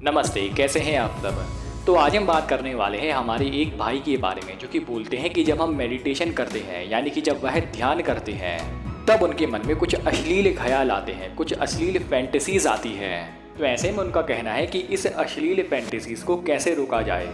नमस्ते, कैसे हैं आप सब। तो आज हम बात करने वाले हैं हमारे एक भाई के बारे में जो कि बोलते हैं कि जब हम मेडिटेशन करते हैं यानी कि जब वह ध्यान करते हैं तब उनके मन में कुछ अश्लील ख्याल आते हैं, कुछ अश्लील फैंटेसीज आती हैं। तो ऐसे में उनका कहना है कि इस अश्लील फैंटेसीज को कैसे रोका जाए।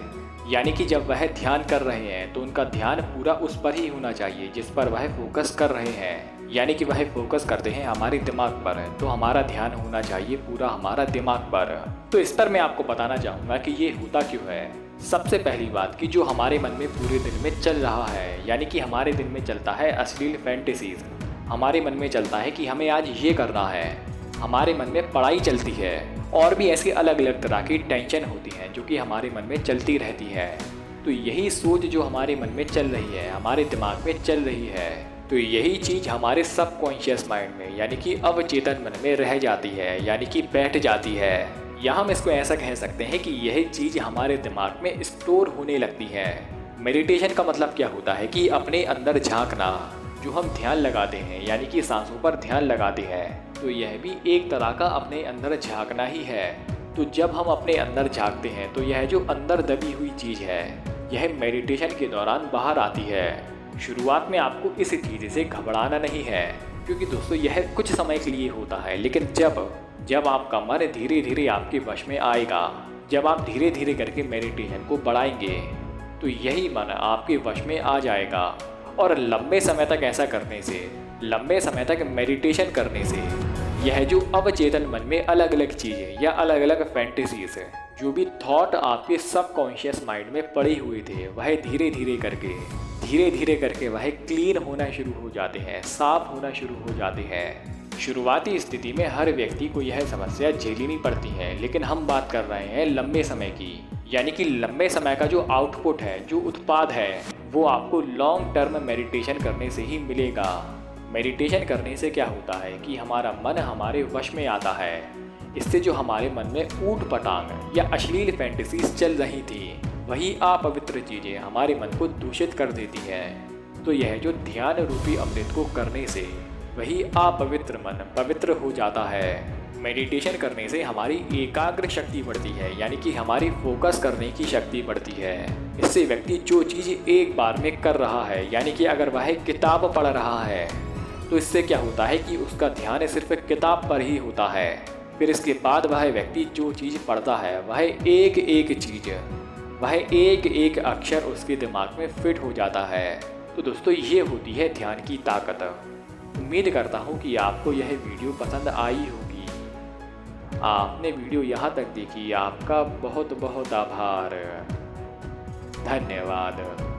यानी कि जब वह ध्यान कर रहे हैं तो उनका ध्यान पूरा उस पर ही होना चाहिए जिस पर वह फोकस कर रहे हैं। यानी कि वह फोकस करते हैं हमारे दिमाग पर, तो हमारा ध्यान होना चाहिए पूरा हमारा दिमाग पर। तो इस पर मैं आपको बताना चाहूँगा कि ये होता क्यों है। सबसे पहली बात कि जो हमारे मन में पूरे दिन में चल रहा है, यानी कि हमारे दिन में चलता है अश्लील फैंटेसीज। हमारे मन में चलता है कि हमें आज ये करना है, हमारे मन में पढ़ाई चलती है और भी ऐसी अलग अलग तरह की टेंशन होती है जो कि हमारे मन में चलती रहती है। तो यही सोच जो हमारे मन में चल रही है, हमारे दिमाग में चल रही है, तो यही चीज़ हमारे सबकॉन्शियस माइंड में यानी कि अवचेतन मन में रह जाती है, यानी कि बैठ जाती है। या हम इसको ऐसा कह सकते हैं कि यह चीज़ हमारे दिमाग में स्टोर होने लगती है। मेडिटेशन का मतलब क्या होता है कि अपने अंदर झांकना। जो हम ध्यान लगाते हैं यानी कि सांसों पर ध्यान लगाते हैं, तो यह भी एक तरह का अपने अंदर झांकना ही है। तो जब हम अपने अंदर झांकते हैं तो यह जो अंदर दबी हुई चीज़ है यह मेडिटेशन के दौरान बाहर आती है। शुरुआत में आपको इस चीज़ से घबराना नहीं है, क्योंकि दोस्तों यह कुछ समय के लिए होता है। लेकिन जब आपका मन धीरे धीरे आपके वश में आएगा, जब आप धीरे धीरे करके मेडिटेशन को बढ़ाएंगे, तो यही मन आपके वश में आ जाएगा। और लंबे समय तक ऐसा करने से, लंबे समय तक मेडिटेशन करने से यह जो अवचेतन मन में अलग अलग चीज़ें या अलग अलग फैंटेसीज है, जो भी थॉट आपके सबकॉन्शियस माइंड में पड़े हुए थे, वह धीरे धीरे करके वह क्लीन होना शुरू हो जाते हैं, साफ होना शुरू हो जाते हैं। शुरुआती स्थिति में हर व्यक्ति को यह समस्या झेलनी पड़ती है, लेकिन हम बात कर रहे हैं लंबे समय की। यानी कि लंबे समय का जो आउटपुट है, जो उत्पाद है, वो आपको लॉन्ग टर्म मेडिटेशन करने से ही मिलेगा। मेडिटेशन करने से क्या होता है कि हमारा मन हमारे वश में आता है। इससे जो हमारे मन में ऊट पटांग या अश्लील फैंटेसीज चल रही थी, वही अपवित्र चीज़ें हमारे मन को दूषित कर देती हैं। तो यह जो ध्यान रूपी अमृत को करने से वही अपवित्र मन पवित्र हो जाता है। मेडिटेशन करने से हमारी एकाग्र शक्ति बढ़ती है, यानी कि हमारी फोकस करने की शक्ति बढ़ती है। इससे व्यक्ति जो चीज़ एक बार में कर रहा है, यानी कि अगर वह किताब पढ़ रहा है, तो इससे क्या होता है कि उसका ध्यान सिर्फ किताब पर ही होता है। फिर इसके बाद वह व्यक्ति जो चीज़ पढ़ता है, वह एक एक अक्षर उसके दिमाग में फिट हो जाता है। तो दोस्तों ये होती है ध्यान की ताकत। उम्मीद करता हूँ कि आपको यह वीडियो पसंद आई होगी। आपने वीडियो यहाँ तक देखी, आपका बहुत बहुत आभार, धन्यवाद।